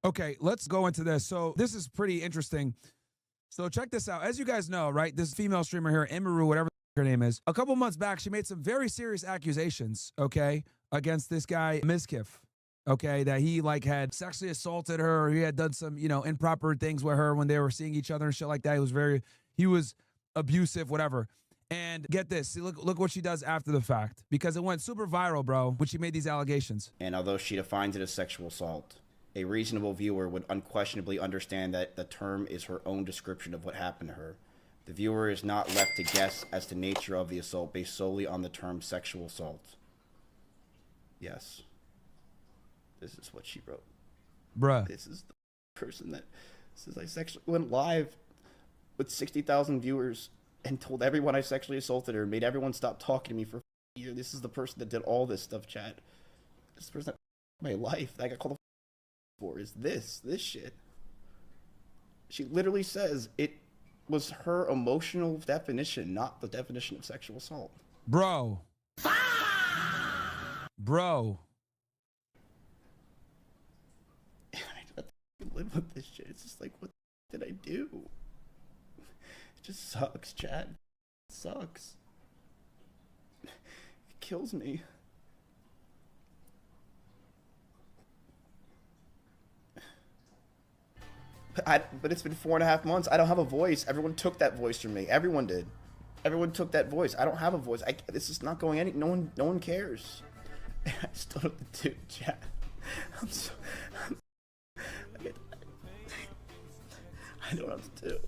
Okay, let's go into this. So this is pretty interesting. So check this out. As you guys know, right, this female streamer here, Emiru, whatever her name is, a couple months back, she made some very serious accusations, okay, against this guy, Mizkif, okay, that he like had sexually assaulted her, or he had done some, improper things with her when they were seeing each other and shit like that. He was abusive, whatever. And get this, see, look what she does after the fact, because it went super viral, bro, when she made these allegations. And although she defines it as sexual assault, a reasonable viewer would unquestionably understand that the term is her own description of what happened to her. The viewer is not left to guess as to nature of the assault based solely on the term sexual assault. Yes. This is what she wrote. Bruh. This is the person that says I sexually went live with 60,000 viewers and told everyone I sexually assaulted her, made everyone stop talking to me for a year. This is the person that did all this stuff, chat. This is the person that my life that I got called for is this shit. She literally says it was her emotional definition, not the definition of sexual assault. Bro. Bro. I don't live with this shit. It's just like, what did I do? It just sucks, Chad. It sucks. It kills me. But it's been 4.5 months. I don't have a voice. Everyone took that voice from me. Everyone did. Everyone took that voice. I don't have a voice. This is not going any. No one cares. I just don't know what to do, chat. I don't know what to do.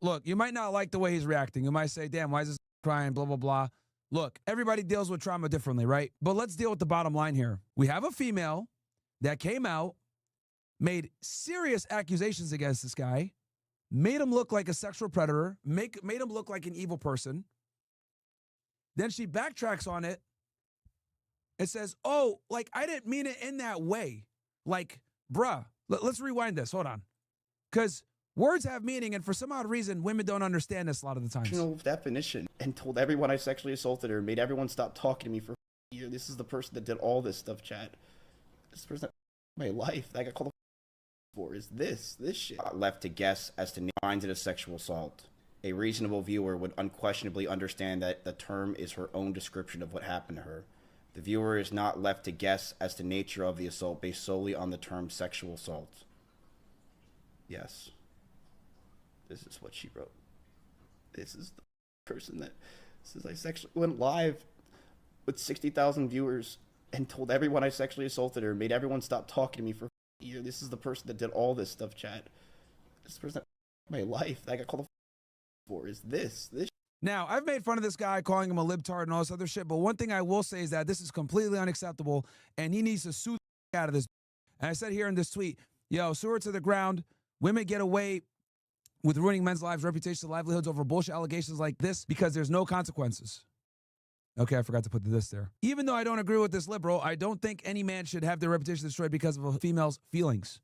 Look, you might not like the way he's reacting. You might say, damn, why is this crying, blah, blah, blah. Look, everybody deals with trauma differently, right? But let's deal with the bottom line here. We have a female that came out, made serious accusations against this guy, made him look like a sexual predator, made him look like an evil person. Then she backtracks on it and says, oh, like, I didn't mean it in that way. Like, bruh, let's rewind this. Hold on. Because words have meaning, and for some odd reason, women don't understand this a lot of the times. Definition, and told everyone I sexually assaulted her, made everyone stop talking to me for a year. This is the person that did all this stuff, chat. This is the person that my life that I got called for is this shit. Left to guess as to defines it as sexual assault. A reasonable viewer would unquestionably understand that the term is her own description of what happened to her. The viewer is not left to guess as to nature of the assault based solely on the term sexual assault. Yes. This is what she wrote. This is the person that says I sexually went live with 60,000 viewers and told everyone I sexually assaulted her, made everyone stop talking to me for a year. This is the person that did all this stuff, chat. This person that my life that I got called for is this. Now, I've made fun of this guy, calling him a libtard and all this other shit, but one thing I will say is that this is completely unacceptable, and he needs to sue the out of this. And I said here in this tweet, yo, sue her to the ground. Women get away with ruining men's lives, reputations, livelihoods over bullshit allegations like this because there's no consequences. Okay, I forgot to put this there. Even though I don't agree with this liberal, I don't think any man should have their reputation destroyed because of a female's feelings.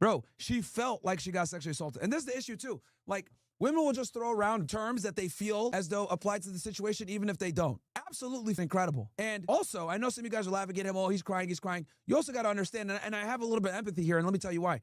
Bro, she felt like she got sexually assaulted. And this is the issue too. Like, women will just throw around terms that they feel as though apply to the situation, even if they don't. Absolutely incredible. And also, I know some of you guys are laughing at him. Oh, he's crying, he's crying. You also got to understand, and I have a little bit of empathy here, and let me tell you why.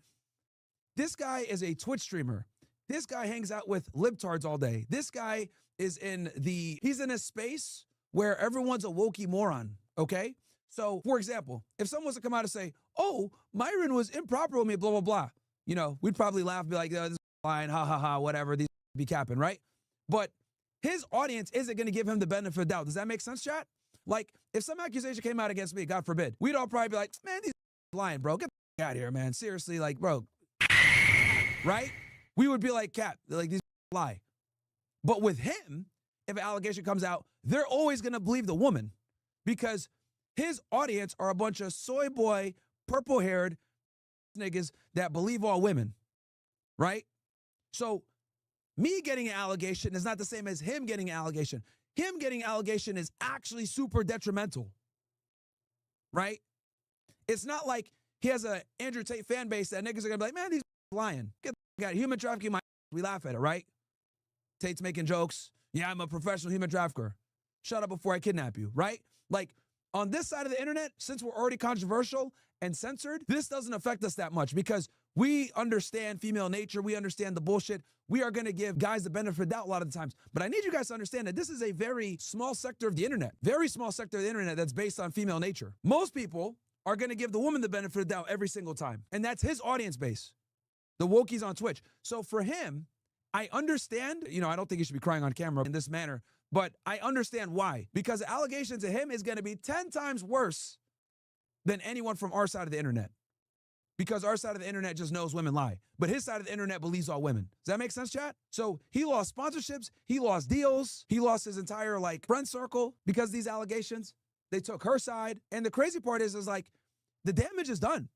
This guy is a Twitch streamer. This guy hangs out with libtards all day. This guy is he's in a space where everyone's a wokey moron, okay? So, for example, if someone was to come out and say, oh, Myron was improper with me, blah, blah, blah, you know, we'd probably laugh and be like, oh, this is lying, ha, ha, ha, whatever, these be capping, right? But his audience isn't going to give him the benefit of the doubt. Does that make sense, chat? Like, if some accusation came out against me, God forbid, we'd all probably be like, man, these lying, bro. Get the out of here, man. Seriously, like, bro. Right? We would be like, Cap, like, these lie. But with him, if an allegation comes out, they're always going to believe the woman because his audience are a bunch of soy boy, purple-haired niggas that believe all women, right? So me getting an allegation is not the same as him getting an allegation. Him getting an allegation is actually super detrimental, right? It's not like he has a Andrew Tate fan base that niggas are going to be like, man, these lying. Get the guy. Human trafficking, we laugh at it, right? Tate's making jokes. Yeah, I'm a professional human trafficker. Shut up before I kidnap you, right? Like, On this side of the internet, since we're already controversial and censored, this doesn't affect us that much because we understand female nature. We understand the bullshit. We are going to give guys the benefit of the doubt a lot of the times. But I need you guys to understand that this is a very small sector of the internet, very small sector of the internet that's based on female nature. Most people are going to give the woman the benefit of the doubt every single time. And that's his audience base, the wokies on Twitch. So for him, I understand, I don't think he should be crying on camera in this manner, but I understand why. Because the allegation to him is going to be 10 times worse than anyone from our side of the internet. Because our side of the internet just knows women lie. But his side of the internet believes all women. Does that make sense, chat? So he lost sponsorships, he lost deals, he lost his entire friend circle because of these allegations. They took her side. And the crazy part is the damage is done.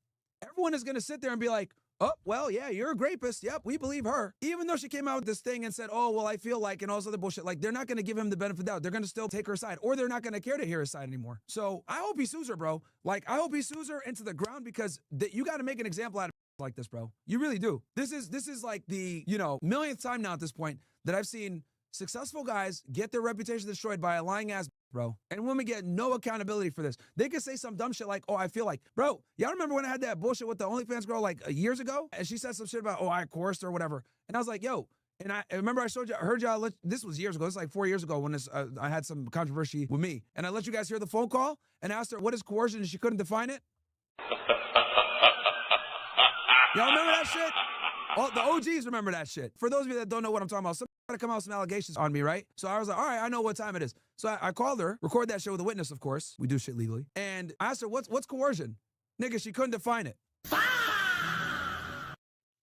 Everyone is going to sit there and be like, oh, well, yeah, you're a rapist. Yep, we believe her. Even though she came out with this thing and said, oh, well, I feel like, and all this other bullshit, they're not going to give him the benefit of the doubt. They're going to still take her side, or they're not going to care to hear his side anymore. So I hope he sues her, bro. I hope he sues her into the ground because you got to make an example out of like this, bro. You really do. This is like the, millionth time now at this point that I've seen successful guys get their reputation destroyed by a lying ass, bro. And women get no accountability for this. They could say some dumb shit like, oh, I feel like, bro, y'all remember when I had that bullshit with the OnlyFans girl years ago? And she said some shit about, oh, I coerced her or whatever. And I was like, yo, and I remember I heard y'all, this was years ago. This was 4 years ago when I had some controversy with me. And I let you guys hear the phone call and asked her, what is coercion? And she couldn't define it. Y'all remember that shit? Well, the OGs remember that shit. For those of you that don't know what I'm talking about, somebody to come out with some allegations on me, right? So I was like, all right, I know what time it is. So I called her, record that shit with a witness, of course. We do shit legally. And I asked her, what's coercion? Nigga, she couldn't define it.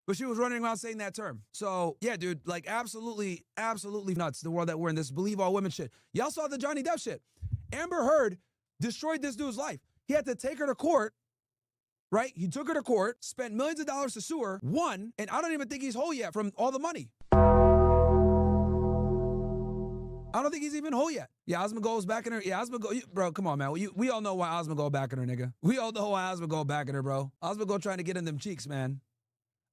But she was running around saying that term. So yeah, dude, absolutely, absolutely nuts, the world that we're in, this believe all women shit. Y'all saw the Johnny Depp shit. Amber Heard destroyed this dude's life. He had to take her to court. Right? He took her to court, spent millions of dollars to sue her, won, and I don't even think he's whole yet from all the money. I don't think he's even whole yet. Yeah, Osmongold's backing her. Yeah, Osmongold, bro, come on, man. We all know why Osmongold backing her, nigga. We all know why Osmongold backing her, bro. Osmongold trying to get in them cheeks, man.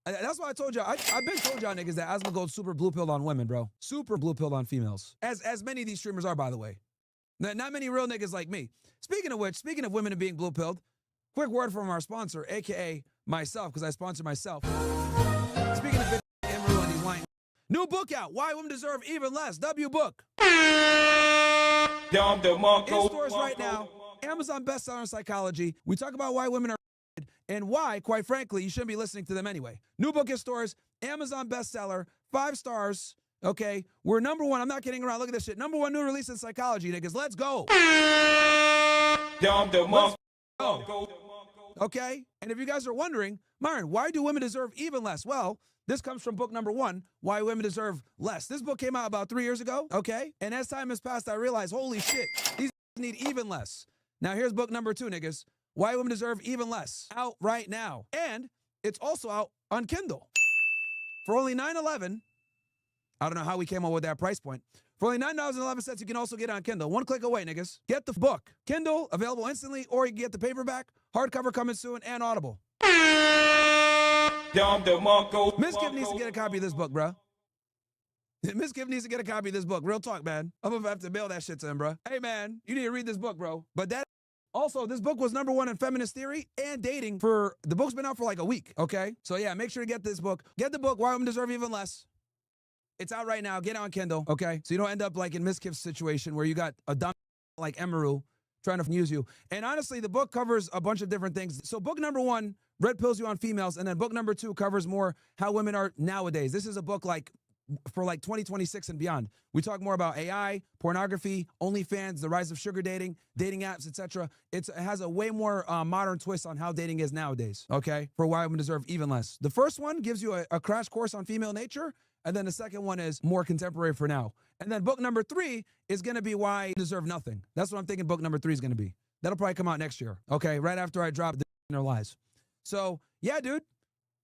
That's why I told y'all. I've been told y'all niggas that Osmongold's super blue pilled on women, bro. Super blue pilled on females. As many of these streamers are, by the way. Not many real niggas like me. Speaking of which, speaking of women and being blue pilled, quick word from our sponsor, a.k.a. myself, because I sponsor myself. Speaking of Emiru and these lying. New book out, Why Women Deserve Even Less, W book. In stores right now, Amazon bestseller in psychology. We talk about why women are and why, quite frankly, you shouldn't be listening to them anyway. New book in stores, Amazon bestseller, 5 stars. Okay, we're number 1. I'm not kidding around. Look at this shit. Number 1 new release in psychology, niggas. Let's go. Let's go. Okay? And if you guys are wondering, Myron, why do women deserve even less? Well, this comes from book number 1, Why Women Deserve Less. This book came out about 3 years ago, okay? And as time has passed, I realized, holy shit, these need even less. Now here's book number 2, niggas. Why Women Deserve Even Less. Out right now. And it's also out on Kindle. For only $9.11, I don't know how we came up with that price point. For only $9.11, you can also get it on Kindle. One click away, niggas. Get the book. Kindle, available instantly, or you can get the paperback, hardcover coming soon, and Audible. Mizkif needs to get a copy of this book, bro. Mizkif needs to get a copy of this book. Real talk, man. I'm gonna have to mail that shit to him, bro. Hey, man, you need to read this book, bro. But that also, this book was number 1 in feminist theory and dating for, the book's been out for a week, okay? So yeah, make sure to get this book. Get the book, Why Women Deserve Even Less. It's out right now. Get it on Kindle, okay? So you don't end up in Mizkif's situation where you got a dumb like Emaru trying to use you. And honestly, the book covers a bunch of different things. So book number 1, red pills you on females, and then book number 2 covers more how women are nowadays. This is a book for 2026 and beyond. We talk more about AI, pornography, OnlyFans, the rise of sugar dating apps, etc. It has a way more modern twist on how dating is nowadays, okay? For Why Women Deserve Even Less. The first one gives you a crash course on female nature, and then the second one is more contemporary for now. And then book number 3 is going to be Why Deserve Nothing. That's what I'm thinking book number 3 is going to be. That'll probably come out next year, okay? Right after I drop Their Lies. So, yeah, dude.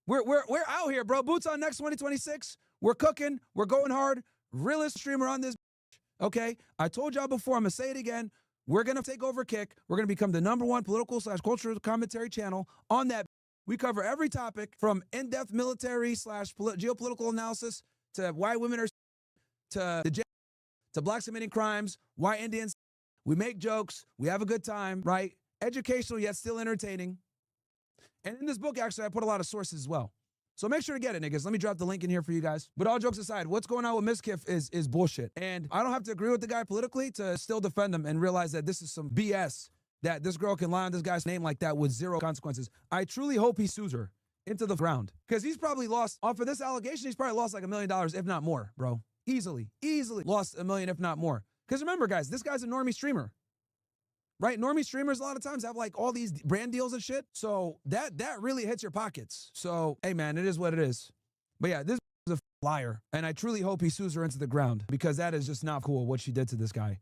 We're out here, bro. Boots on next 2026. We're cooking. We're going hard. Realest streamer on this, okay? I told y'all before. I'm going to say it again. We're going to take over Kick. We're going to become the number 1 political/cultural commentary channel on that. We cover every topic from in-depth military / geopolitical analysis to why women are to the to blacks committing crimes, why Indians, We make jokes. We have a good time, right? Educational yet still entertaining. And in this book, actually, I put a lot of sources as well. So make sure to get it, niggas. Let me drop the link in here for you guys. But all jokes aside, what's going on with Mizkif is bullshit. And I don't have to agree with the guy politically to still defend him and realize that this is some BS, that this girl can lie on this guy's name like that with zero consequences. I truly hope he sues her into the ground. Because he's probably lost, off of this allegation, he's probably lost like $1 million, if not more, bro. Easily lost $1 million, if not more. Because remember, guys, this guy's a normie streamer. Right? Normie streamers a lot of times have like all these brand deals and shit. So that really hits your pockets. So, hey man, it is what it is. But yeah, this is a liar. And I truly hope he sues her into the ground because that is just not cool what she did to this guy.